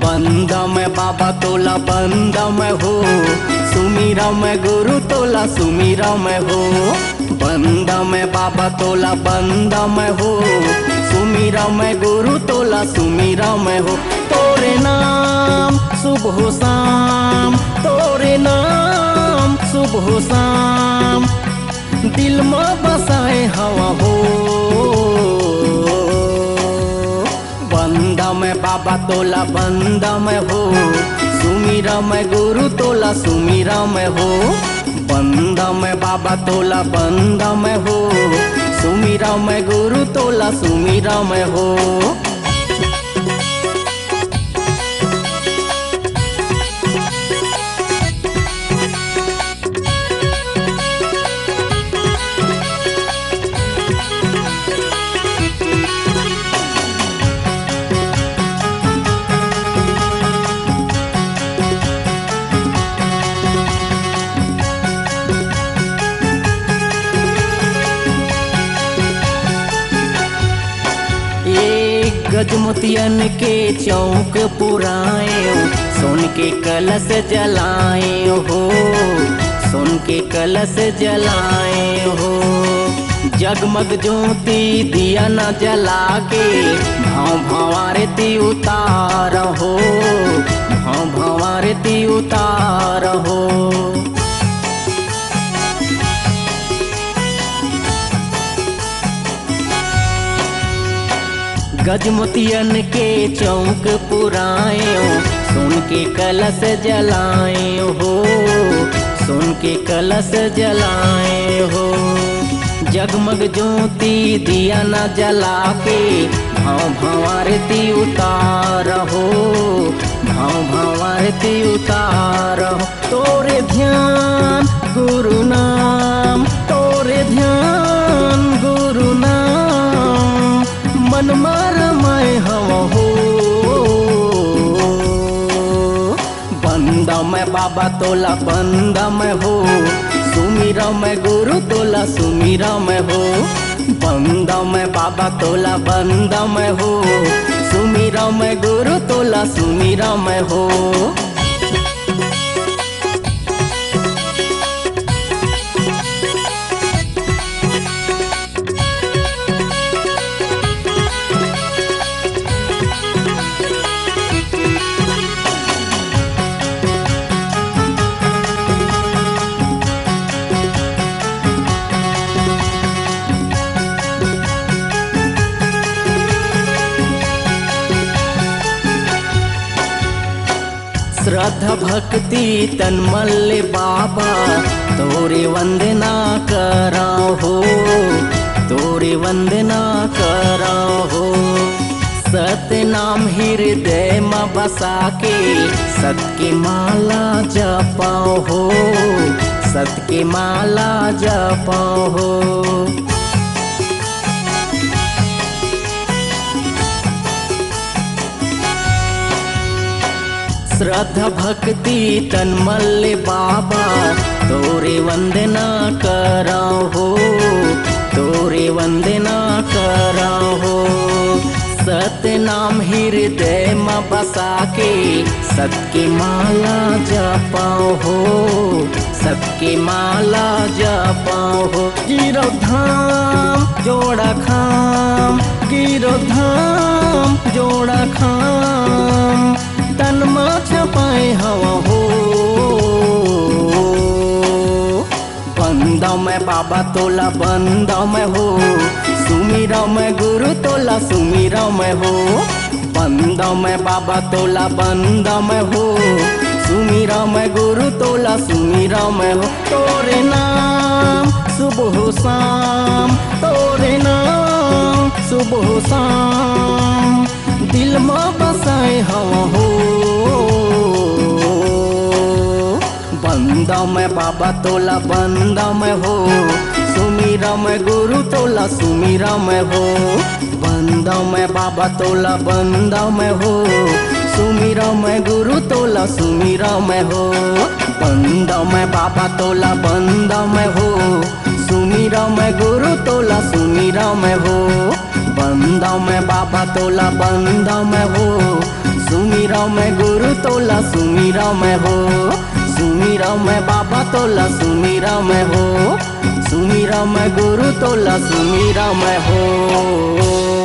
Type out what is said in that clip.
बंदा मैं बाबा तोला बंदा मैं हो, सुमीरा मैं गुरु तोला सुमीरा मैं हो। बंदा मैं बाबा तोला बंदा मैं हो, सुमीरा मैं गुरु तोला सुमीरा मैं हो। तोरे नाम सुबह शाम, तोरे नाम सुबह शाम, दिल में बसाए हवा हो। बंदा मैं बाबा तोला बंदा मैं हो, सुमीरा मैं गुरु तोला सुमीरा मैं हो। बंदा मैं बाबा तोला बंदा मैं हो, सुमीरा मैं गुरु तोला सुमीरा मैं हो। गजमोतियन के चौक पुराए, सोन के कलश जलाए हो, सोन के कलश जलाए हो। जगमग ज्योति दिया न जला के, भाव भंवारती उतार हो, भाव भंवारती उतार हो। गजमोतियन के चौक पुराए, सोन के कलश जलाए हो, सोन के कलश जलाए हो। जगमग ज्योति दिया न जला के, भाव भंवारती उतार हो, भाव भंवारती उतार हो। तोरे ध्यान गुरु नाम, तोरे ध्यान गुरु नाम, मन मार मैं हवा हो। बंदा मैं बाबा तोला बंदा मैं हो, सुमीरा मैं गुरु तोला सुमीरा मैं हो। बंदा मैं बाबा तोला बंदा मैं हो, सुमीरा मैं गुरु तोला सुमीरा मैं हो। श्रद्धा भक्ति तन मल्ले बाबा, तोरे वंदना करा हो, तोरे वंदना करा हो। सत्य नाम हृदय में बसा के, सत्य की माला जपाओ हो, सत्य की माला जपाओ हो। श्रद्धा भक्ति तन मल्ले बाबा, तोरे वंदना करा हो, तोरे वंदना करा हो। सत्य नाम हृदय में बसा के, सत्य की माला जपाओ हो, सत्य की माला जपाओ हो। गिरो धाम जोड़ा खाम, गिरो धाम जोड़ा खाम, तन में छपाए हवा हो। बंदा मैं बाबा तोला बंदा मैं हो, सुमीरा मैं गुरु तोला सुमीरा मैं हो। बंदा मैं बाबा तोला बंदा मैं हो, सुमीरा मैं गुरु तोला सुमीरा मैं हो। तोरे नाम सुबह शाम, तोरे नाम सुबह शाम दिल में बसाए हवा हो। बंदा मैं बाबा तोला बंदा मैं हो, सुमीरा मैं गुरु तोला सुमीरा मैं हो। बंदा मैं बाबा तोला बंदा मैं हो, सुमीरा मैं गुरु तोला सुमीरा मैं हो। बंदा मैं बाबा तोला बंदा मैं हो, सुमीरा मैं गुरु तोला सुमीरा मैं हो। बंदा मैं बाबा तोला बंदा मैं हो, सुमीरा मैं गुरु तोला सुमीरा मैं हो। सुमीरा मैं बाबा तोला सुमीरा मैं हो, सुमीरा मैं गुरु तोला सुमीरा मैं हो।